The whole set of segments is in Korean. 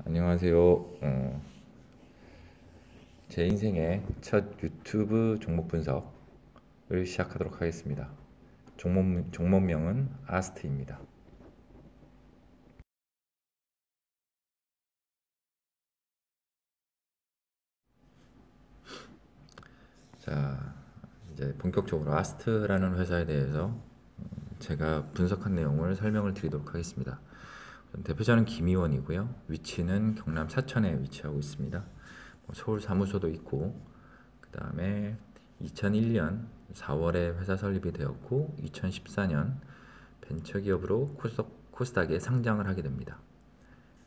안녕하세요. 제 인생의 첫 유튜브 종목 분석을 시작하도록 하겠습니다. 종목명은 아스트입니다. 자, 이제 본격적으로 아스트라는 회사에 대해서 제가 분석한 내용을 설명을 드리도록 하겠습니다. 대표자는 김희원이고요. 위치는 경남 사천에 위치하고 있습니다. 서울 사무소도 있고, 그 다음에 2001년 4월에 회사 설립이 되었고 2014년 벤처기업으로 코스닥에 상장을 하게 됩니다.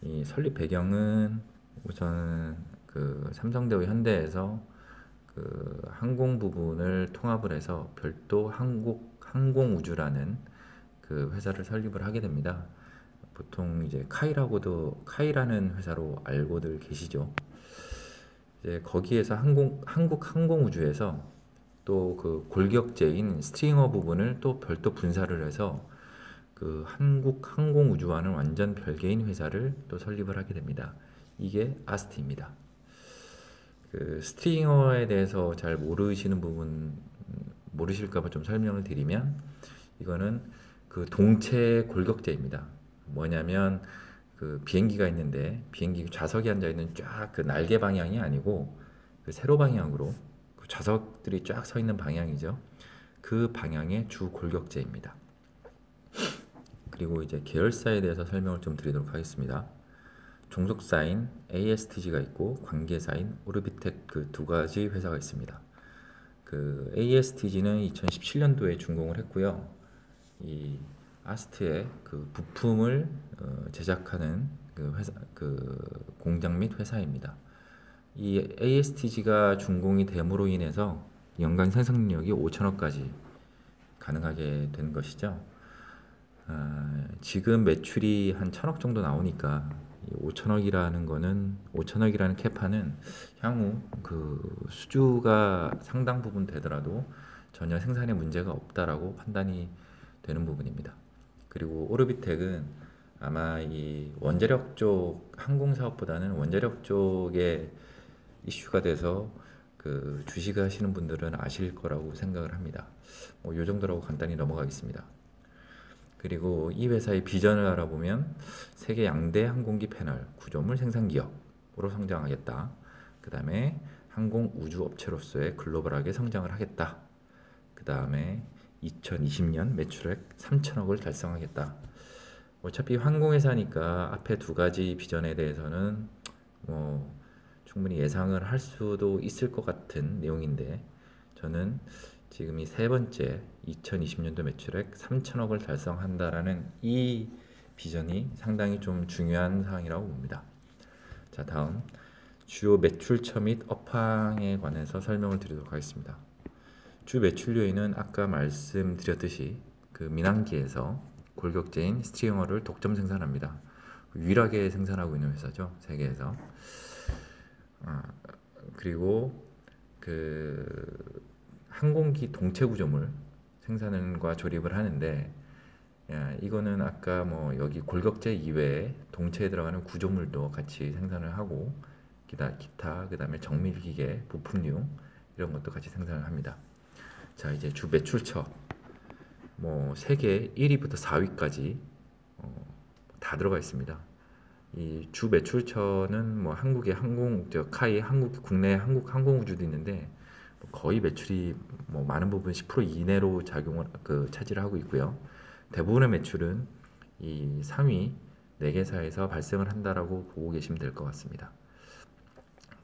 이 설립 배경은 우선 그 삼성대우 현대에서 그 항공 부분을 통합을 해서 별도 항공우주라는 그 회사를 설립을 하게 됩니다. 보통 이제 카이라는 회사로 알고들 계시죠. 이제 거기에서 한국 항공우주에서 또 그 골격제인 스트링어 부분을 또 별도 분사를 해서 그 한국 항공우주와는 완전 별개인 회사를 또 설립을 하게 됩니다. 이게 아스트입니다. 그 스트링어에 대해서 잘 모르시는 부분 모르실까봐 좀 설명을 드리면, 이거는 그 동체 골격제입니다. 뭐냐면 그 비행기가 있는데 비행기 좌석에 앉아 있는 쫙 그 날개 방향이 아니고 그 세로 방향으로 그 좌석들이 쫙 서 있는 방향이죠. 그 방향의 주 골격제입니다. 그리고 이제 계열사에 대해서 설명을 좀 드리도록 하겠습니다. 종속사인 ASTG가 있고 관계사인 오르비텍 그 두 가지 회사가 있습니다. 그 ASTG는 2017년도에 준공을 했고요. 이 아스트의 그 부품을 제작하는 그 회사, 그 공장 및 회사입니다. 이 ASTG가 준공이 됨으로 인해서 연간 생산력이 5천억까지 가능하게 된 것이죠. 지금 매출이 한 1,000억 정도 나오니까 5천억이라는 캐파는 향후 그 수주가 상당 부분 되더라도 전혀 생산에 문제가 없다라고 판단이 되는 부분입니다. 그리고 오르비텍은 아마 이 원자력 쪽 항공 사업보다는 원자력 쪽에 이슈가 돼서 그 주식을 하시는 분들은 아실 거라고 생각을 합니다. 요 정도라고 간단히 넘어가겠습니다. 그리고 이 회사의 비전을 알아보면 세계 양대 항공기 패널 구조물 생산 기업으로 성장하겠다. 그 다음에 항공 우주 업체로서의 글로벌하게 성장을 하겠다. 그 다음에 2020년 매출액 3천억을 달성하겠다. 어차피 항공회사니까 앞에 두 가지 비전에 대해서는 뭐 충분히 예상을 할 수도 있을 것 같은 내용인데, 저는 지금 이 세 번째 2020년도 매출액 3천억을 달성한다라는 이 비전이 상당히 좀 중요한 사항이라고 봅니다. 자, 다음 주요 매출처 및 업황에 관해서 설명을 드리도록 하겠습니다. 주 매출 요인은 아까 말씀드렸듯이 그 민항기에서 골격제인 스트링어를 독점 생산합니다. 유일하게 생산하고 있는 회사죠, 세계에서. 그리고 그 항공기 동체 구조물 생산과 조립을 하는데, 이거는 아까 뭐 여기 골격제 이외에 동체에 들어가는 구조물도 같이 생산을 하고 기타 그 다음에 정밀기계 부품류 이런 것도 같이 생산을 합니다. 자, 이제 주 매출처 뭐 세계 1위부터 4위까지 다 들어가 있습니다. 이 주 매출처는 뭐 한국의 국내 한국 항공우주도 있는데 거의 매출이 뭐 많은 부분 10% 이내로 차지를 하고 있고요. 대부분의 매출은 이 상위 4개사에서 발생을 한다라고 보고 계시면 될 것 같습니다.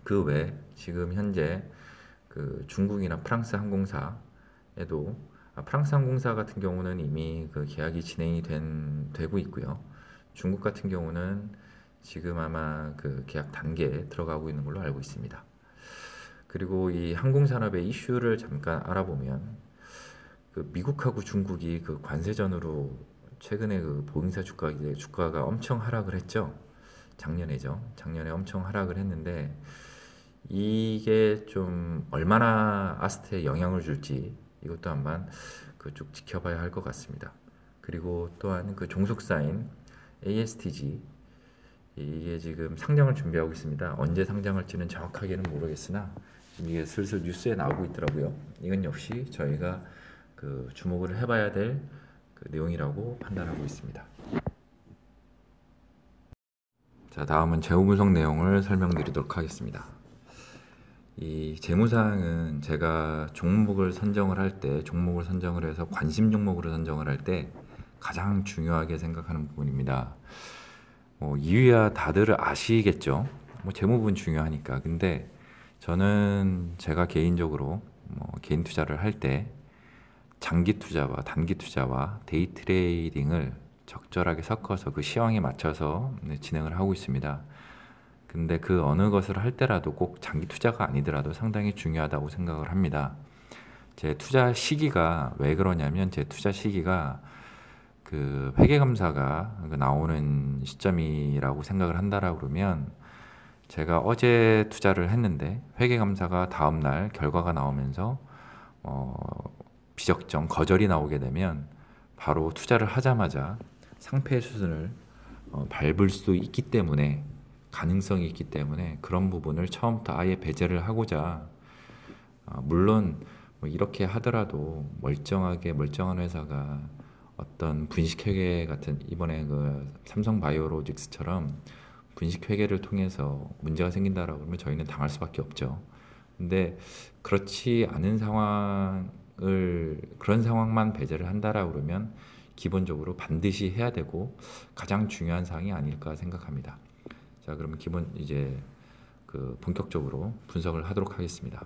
그 외 지금 현재 그 중국이나 프랑스 항공사에도 프랑스 항공사 같은 경우는 이미 그 계약이 진행이 되고 있고요. 중국 같은 경우는 지금 아마 그 계약 단계에 들어가고 있는 걸로 알고 있습니다. 그리고 이 항공산업의 이슈를 잠깐 알아보면 그 미국하고 중국이 그 관세전으로 최근에 그 보잉사 주가가 엄청 하락을 했죠. 작년에 엄청 하락을 했는데 이게 좀 얼마나 아스트에 영향을 줄지 이것도 한번 쭉 지켜봐야 할 것 같습니다. 그리고 또한 그 종속사인 ASTG 이게 지금 상장을 준비하고 있습니다. 언제 상장할지는 정확하게는 모르겠으나 지금 이게 슬슬 뉴스에 나오고 있더라고요. 이건 역시 저희가 그 주목을 해봐야 될 그 내용이라고 판단하고 있습니다. 자, 다음은 재무 분석 내용을 설명드리도록 하겠습니다. 이 재무사항은 제가 종목을 선정을 할 때, 종목을 선정을 해서 관심 종목으로 선정을 할 때 가장 중요하게 생각하는 부분입니다. 이유야 다들 아시겠죠? 재무 부분 중요하니까. 근데 저는 제가 개인적으로 개인 투자를 할 때 장기 투자와 단기 투자와 데이 트레이딩을 적절하게 섞어서 그 시황에 맞춰서 진행을 하고 있습니다. 근데 그 어느 것을 할 때라도 꼭 장기 투자가 아니더라도 상당히 중요하다고 생각을 합니다. 제 투자 시기가 왜 그러냐면 제 투자 시기가 그 회계감사가 나오는 시점이라고 생각을 한다라고 그러면 제가 어제 투자를 했는데 회계감사가 다음날 결과가 나오면서 비적정 거절이 나오게 되면 바로 투자를 하자마자 상패 수순을 밟을 수 있기 때문에 가능성이 있기 때문에 그런 부분을 처음부터 아예 배제를 하고자 물론 이렇게 하더라도 멀쩡한 회사가 어떤 분식회계 같은 이번에 그 삼성바이오로직스처럼 분식회계를 통해서 문제가 생긴다라고 하면 저희는 당할 수밖에 없죠. 근데 그렇지 않은 그런 상황만 배제를 한다라고 그러면 기본적으로 반드시 해야 되고 가장 중요한 사항이 아닐까 생각합니다. 자, 그러면 이제 그 본격적으로 분석을 하도록 하겠습니다.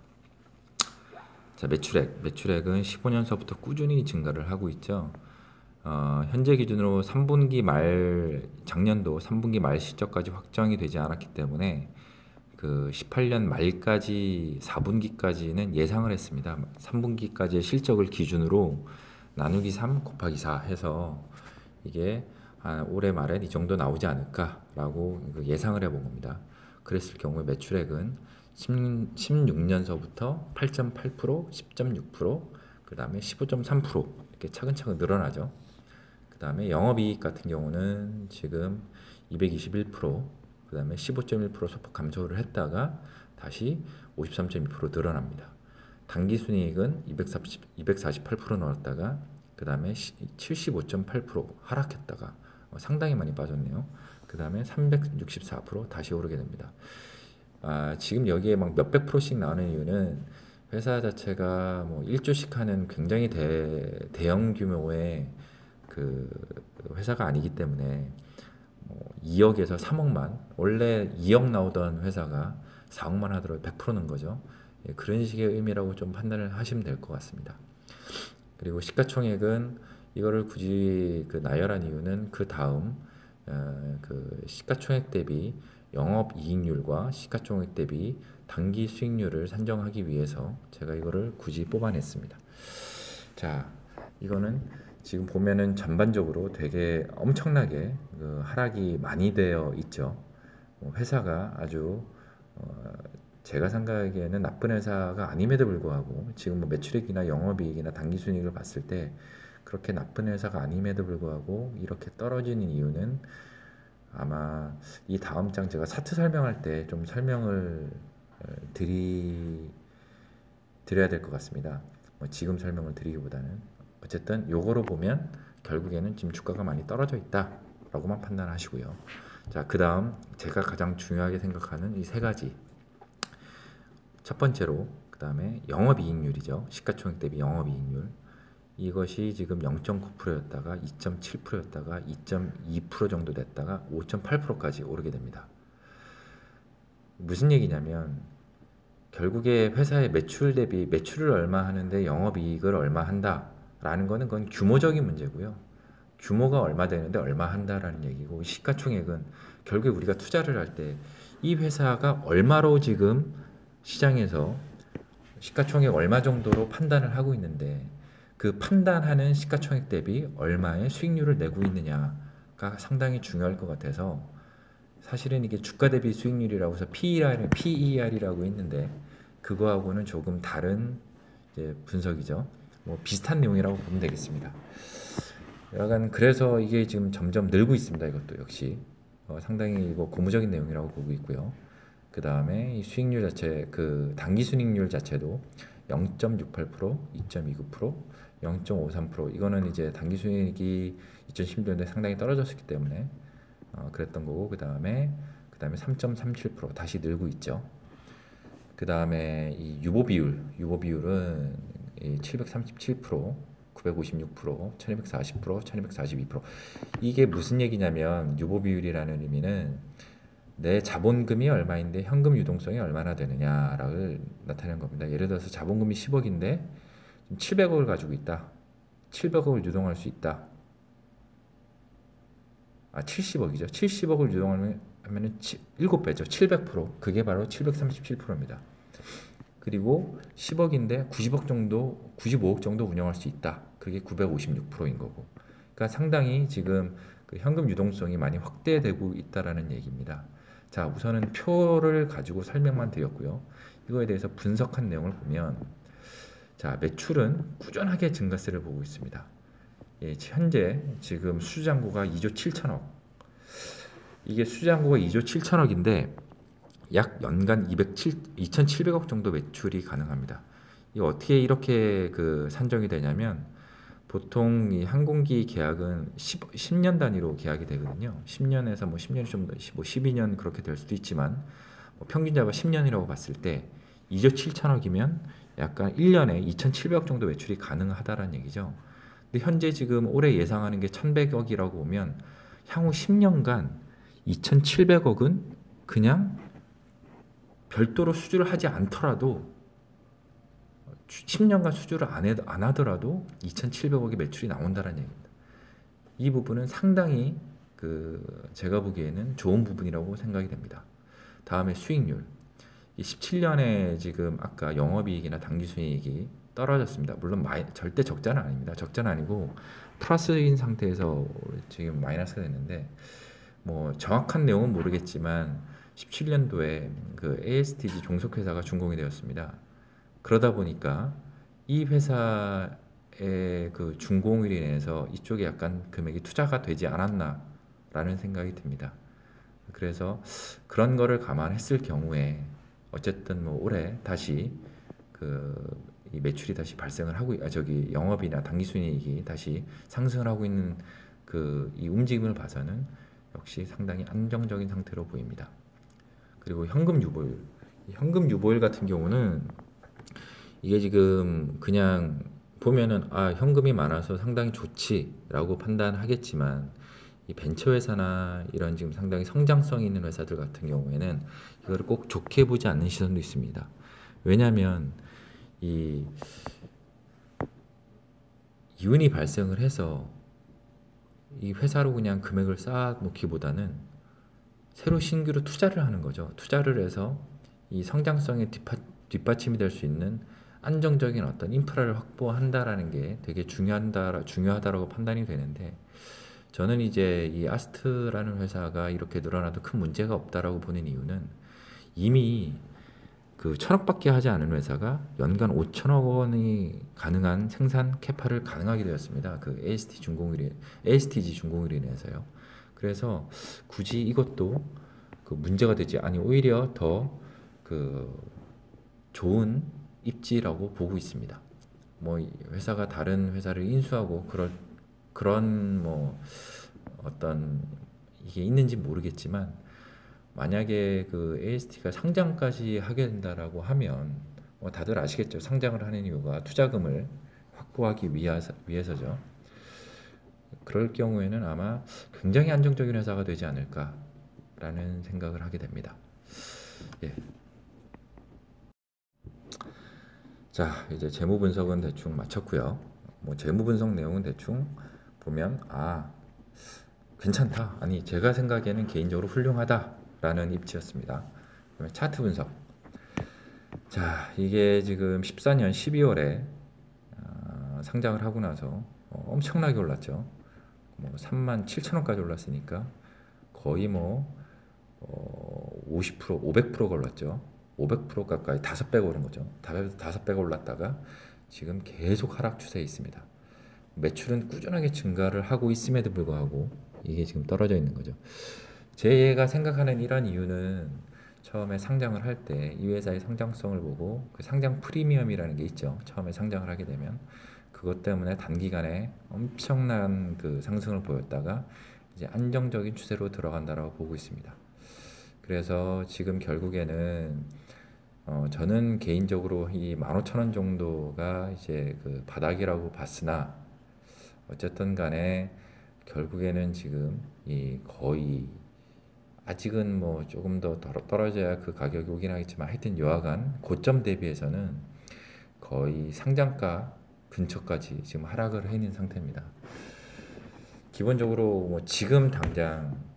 자, 매출액은 15년서부터 꾸준히 증가를 하고 있죠. 현재 기준으로 3분기 말 작년도 3분기 말 실적까지 확정이 되지 않았기 때문에 그 18년 말까지 4분기까지는 예상을 했습니다. 3분기까지의 실적을 기준으로 나누기 3 곱하기 4 해서 이게 올해 말엔 이 정도 나오지 않을까라고 예상을 해본 겁니다. 그랬을 경우에 매출액은 16년서부터 8.8%, 10.6%, 그 다음에 15.3% 이렇게 차근차근 늘어나죠. 그 다음에 영업이익 같은 경우는 지금 221%, 그 다음에 15.1% 소폭 감소를 했다가 다시 53.2% 늘어납니다. 당기순이익은 248% 나왔다가 그 다음에 75.8% 하락했다가 상당히 많이 빠졌네요. 그 다음에 364% 다시 오르게 됩니다. 지금 여기에 막 몇백 프로씩 나오는 이유는 회사 자체가 1조씩 하는 굉장히 대형 규모의 그 회사가 아니기 때문에 2억에서 3억만, 원래 2억 나오던 회사가 4억만 하더라도 100%는 거죠. 그런 식의 의미라고 좀 판단을 하시면 될 것 같습니다. 그리고 시가총액은 이거를 굳이 나열한 이유는 그 다음 그 시가총액 대비 영업이익률과 시가총액 대비 당기 수익률을 산정하기 위해서 제가 이거를 굳이 뽑아냈습니다. 자, 이거는 지금 보면은 전반적으로 되게 엄청나게 하락이 많이 되어 있죠. 회사가 아주 제가 생각하기에는 나쁜 회사가 아님에도 불구하고 지금 매출액이나 영업이익이나 당기순이익을 봤을 때 그렇게 나쁜 회사가 아님에도 불구하고 이렇게 떨어지는 이유는 아마 이 다음 장 제가 차트 설명할 때 좀 설명을 드려야 될 것 같습니다. 지금 설명을 드리기보다는 어쨌든 요거로 보면 결국에는 지금 주가가 많이 떨어져 있다 라고만 판단하시고요. 자, 그 다음 제가 가장 중요하게 생각하는 이 세 가지, 첫 번째로 그 다음에 영업이익률이죠. 시가총액 대비 영업이익률, 이것이 지금 0.9%였다가 2.7%였다가 2.2% 정도 됐다가 5.8%까지 오르게 됩니다. 무슨 얘기냐면 결국에 회사의 매출 대비 매출을 얼마 하는데 영업이익을 얼마 한다 라는 거는 그건 규모적인 문제고요. 규모가 얼마 되는데 얼마 한다라는 얘기고, 시가총액은 결국에 우리가 투자를 할 때 이 회사가 얼마로 지금 시장에서 시가총액 얼마 정도로 판단을 하고 있는데 그 판단하는 시가총액 대비 얼마의 수익률을 내고 있느냐가 상당히 중요할 것 같아서, 사실은 이게 주가 대비 수익률이라고 해서 PER이라고 있는데 그거하고는 조금 다른 이제 분석이죠. 비슷한 내용이라고 보면 되겠습니다. 여하간 그래서 이게 지금 점점 늘고 있습니다. 이것도 역시 상당히 이거 고무적인 내용이라고 보고 있고요. 그 다음에 이 수익률 자체, 그 당기 순이익률 자체도 0.68%, 2.29%, 0.53%. 이거는 이제 당기 순이익이 2016년도에 상당히 떨어졌기 때문에 그랬던 거고, 그 다음에 3.37% 다시 늘고 있죠. 그 다음에 이 유보 비율은 737%, 956%, 1240%, 1242%. 이게 무슨 얘기냐면, 유보 비율이라는 의미는 내 자본금이 얼마인데 현금 유동성이 얼마나 되느냐를 나타내는 겁니다. 예를 들어서 자본금이 10억인데 700억을 가지고 있다. 700억을 유동할 수 있다. 70억이죠. 70억을 유동하면 7배죠. 700%. 그게 바로 737%입니다. 그리고 10억인데 90억 정도, 95억 정도 운영할 수 있다. 그게 956%인 거고. 그러니까 상당히 지금 그 현금 유동성이 많이 확대되고 있다라는 얘기입니다. 자, 우선은 표를 가지고 설명만 드렸고요. 이거에 대해서 분석한 내용을 보면, 자, 매출은 꾸준하게 증가세를 보고 있습니다. 예, 현재 지금 수주잔고가 2조 7천억. 이게 수주잔고가 2조 7천억인데 약 연간 2,700억 정도 매출이 가능합니다. 이 어떻게 이렇게 그 산정이 되냐면, 보통 이 항공기 계약은 10년 단위로 계약이 되거든요. 10년에서 뭐 10년이 좀 더, 뭐 12년 그렇게 될 수도 있지만, 뭐 평균 잡아 10년이라고 봤을 때 2조 7천억이면 약간 1년에 2,700억 정도 매출이 가능하다라는 얘기죠. 근데 현재 지금 올해 예상하는 게 1,100억이라고 보면, 향후 10년간 2,700억은 그냥 별도로 수주를 하지 않더라도, 10년간 수주를 안 하더라도 2,700억의 매출이 나온다는 얘기입니다. 이 부분은 상당히 제가 보기에는 좋은 부분이라고 생각이 됩니다. 다음에 수익률. 17년에 지금 아까 영업이익이나 당기순이익이 떨어졌습니다. 물론 절대 적자는 아닙니다. 적자는 아니고 플러스인 상태에서 지금 마이너스가 됐는데, 뭐 정확한 내용은 모르겠지만 17년도에 그 ASTG 종속회사가 준공이 되었습니다. 그러다 보니까 이 회사의 그 준공으로 인해서 이쪽에 약간 금액이 투자가 되지 않았나라는 생각이 듭니다. 그래서 그런 거를 감안했을 경우에 어쨌든 뭐 올해 다시 이 매출이 다시 발생을 하고, 영업이나 당기순이익이 다시 상승을 하고 있는 이 움직임을 봐서는 역시 상당히 안정적인 상태로 보입니다. 그리고 현금 유보율. 현금 유보율 같은 경우는 이게 지금 그냥 보면은 현금이 많아서 상당히 좋지라고 판단하겠지만, 이 벤처 회사나 이런 지금 상당히 성장성 있는 회사들 같은 경우에는 이거를 꼭 좋게 보지 않는 시선도 있습니다. 왜냐하면 이 이윤이 발생을 해서 이 회사로 그냥 금액을 쌓아놓기보다는 새로 신규로 투자를 하는 거죠. 투자를 해서 이 성장성에 뒷받침이 될 수 있는 안정적인 어떤 인프라를 확보한다라는 게 되게 중요하다라고 판단이 되는데, 저는 이제 이 아스트라는 회사가 이렇게 늘어나도 큰 문제가 없다라고 보는 이유는, 이미 그 1,000억밖에 하지 않은 회사가 연간 5천억 원이 가능한 생산 캐파를 가능하게 되었습니다. 그 ASTG 준공으로 인해서요. 그래서 굳이 이것도 그 문제가 되지, 아니 오히려 더 좋은 입지라고 보고 있습니다. 뭐 회사가 다른 회사를 인수하고 그런 뭐 어떤 이게 있는지 모르겠지만, 만약에 그 AST가 상장까지 하게 된다라고 하면, 뭐 다들 아시겠죠. 상장을 하는 이유가 투자금을 확보하기 위해서죠. 그럴 경우에는 아마 굉장히 안정적인 회사가 되지 않을까라는 생각을 하게 됩니다. 예. 자, 이제 재무 분석은 대충 마쳤고요. 뭐 재무 분석 내용은 대충 보면 괜찮다. 아니 제가 생각에는 개인적으로 훌륭하다라는 입지였습니다. 그러면 차트 분석. 자, 이게 지금 14년 12월에 상장을 하고 나서 엄청나게 올랐죠. 뭐 37,000원까지 올랐으니까 거의 뭐 50%, 500%가 올랐죠. 500% 가까이 5배가 오른 거죠. 5배가 올랐다가 지금 계속 하락 추세에 있습니다. 매출은 꾸준하게 증가를 하고 있음에도 불구하고 이게 지금 떨어져 있는 거죠. 제가 생각하는 이런 이유는 처음에 상장을 할 때 이 회사의 성장성을 보고 그 상장 프리미엄이라는 게 있죠. 처음에 상장을 하게 되면 그것 때문에 단기간에 엄청난 그 상승을 보였다가 이제 안정적인 추세로 들어간다라고 보고 있습니다. 그래서 지금 결국에는 저는 개인적으로 이 15,000원 정도가 이제 그 바닥이라고 봤으나 어쨌든 간에 결국에는 지금 이 거의 아직은 뭐 조금 더 떨어져야 그 가격이 오긴 하겠지만 하여튼 여하간 고점 대비해서는 거의 상장가 근처까지 지금 하락을 해 있는 상태입니다. 기본적으로 뭐 지금 당장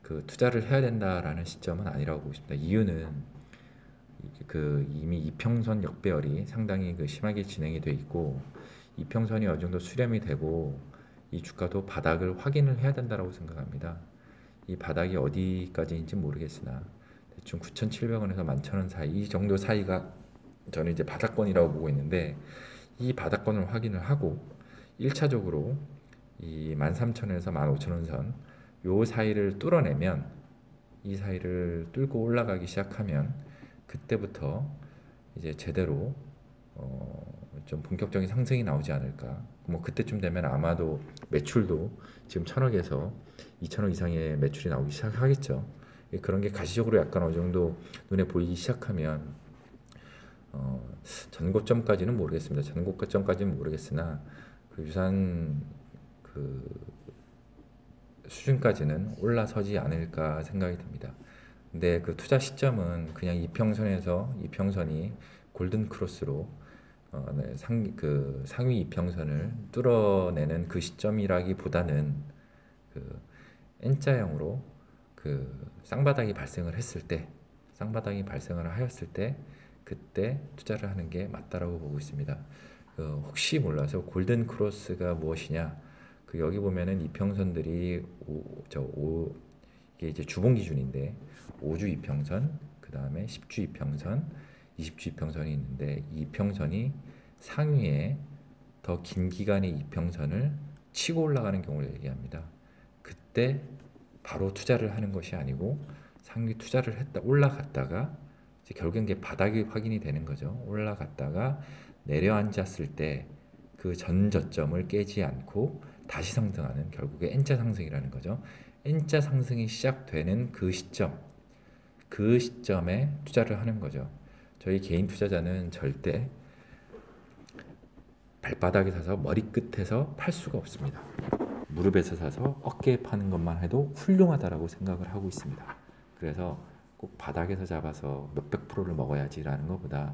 그 투자를 해야 된다라는 시점은 아니라고 보고 있습니다. 이유는 그 이미 이평선 역배열이 상당히 그 심하게 진행이 돼 있고 이평선이 어느 정도 수렴이 되고 이 주가도 바닥을 확인을 해야 된다라고 생각합니다. 이 바닥이 어디까지인지 모르겠으나 대충 9,700원에서 11,000원 사이 이 정도 사이가 저는 이제 바닥권이라고 보고 있는데 이 바닥권을 확인을 하고 1차적으로 이 13,000원에서 15,000원 선 요 사이를 뚫어내면 이 사이를 뚫고 올라가기 시작하면 그때부터 이제 제대로 좀 본격적인 상승이 나오지 않을까. 뭐 그때쯤 되면 아마도 매출도 지금 1,000억에서 2,000억 이상의 매출이 나오기 시작하겠죠. 그런 게 가시적으로 약간 어느 정도 눈에 보이기 시작하면 전고점까지는 모르겠습니다. 전고점까지는 모르겠으나 그 유사한 그 수준까지는 올라서지 않을까 생각이 듭니다. 근데 그 투자 시점은 그냥 이평선에서 이평선이 골든 크로스로 네, 상위 이평선을 뚫어내는 그 시점이라기보다는 그 N자형으로 그 쌍바닥이 발생을 했을 때, 쌍바닥이 발생을 하였을 때 그때 투자를 하는 게 맞다라고 보고 있습니다. 혹시 몰라서 골든 크로스가 무엇이냐? 그 여기 보면은 이평선들이 이게 이제 주봉 기준인데 5주 이평선, 그 다음에 10주 이평선, 20주 이평선이 있는데 이 이평선이 상위에 더 긴 기간의 이평선을 치고 올라가는 경우를 얘기합니다. 그때 바로 투자를 하는 것이 아니고 상위 투자를 했다 올라갔다가 이제 결국엔 이게 바닥이 확인이 되는 거죠. 올라갔다가 내려앉았을 때 그 전 저점을 깨지 않고 다시 상승하는 결국에 N자 상승이라는 거죠. N자 상승이 시작되는 그 시점, 그 시점에 투자를 하는 거죠. 저희 개인 투자자는 절대 발바닥에 사서 머리끝에서 팔 수가 없습니다. 무릎에서 사서 어깨에 파는 것만 해도 훌륭하다라고 생각을 하고 있습니다. 그래서 꼭 바닥에서 잡아서 몇백 프로를 먹어야지라는 것보다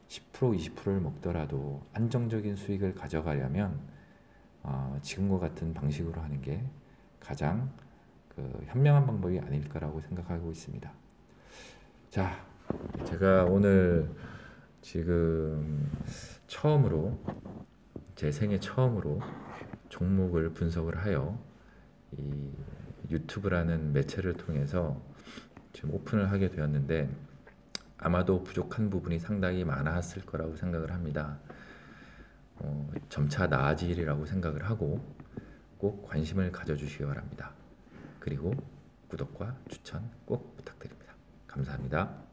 10%, 20%를 먹더라도 안정적인 수익을 가져가려면 지금과 같은 방식으로 하는 게 가장 그 현명한 방법이 아닐까라고 생각하고 있습니다. 자, 제가 오늘 지금 처음으로 제 생애 처음으로 종목을 분석을 하여 이 유튜브라는 매체를 통해서 지금 오픈을 하게 되었는데 아마도 부족한 부분이 상당히 많았을 거라고 생각을 합니다. 점차 나아지리라고 생각을 하고 꼭 관심을 가져주시기 바랍니다. 그리고 구독과 추천 꼭 부탁드립니다. 감사합니다.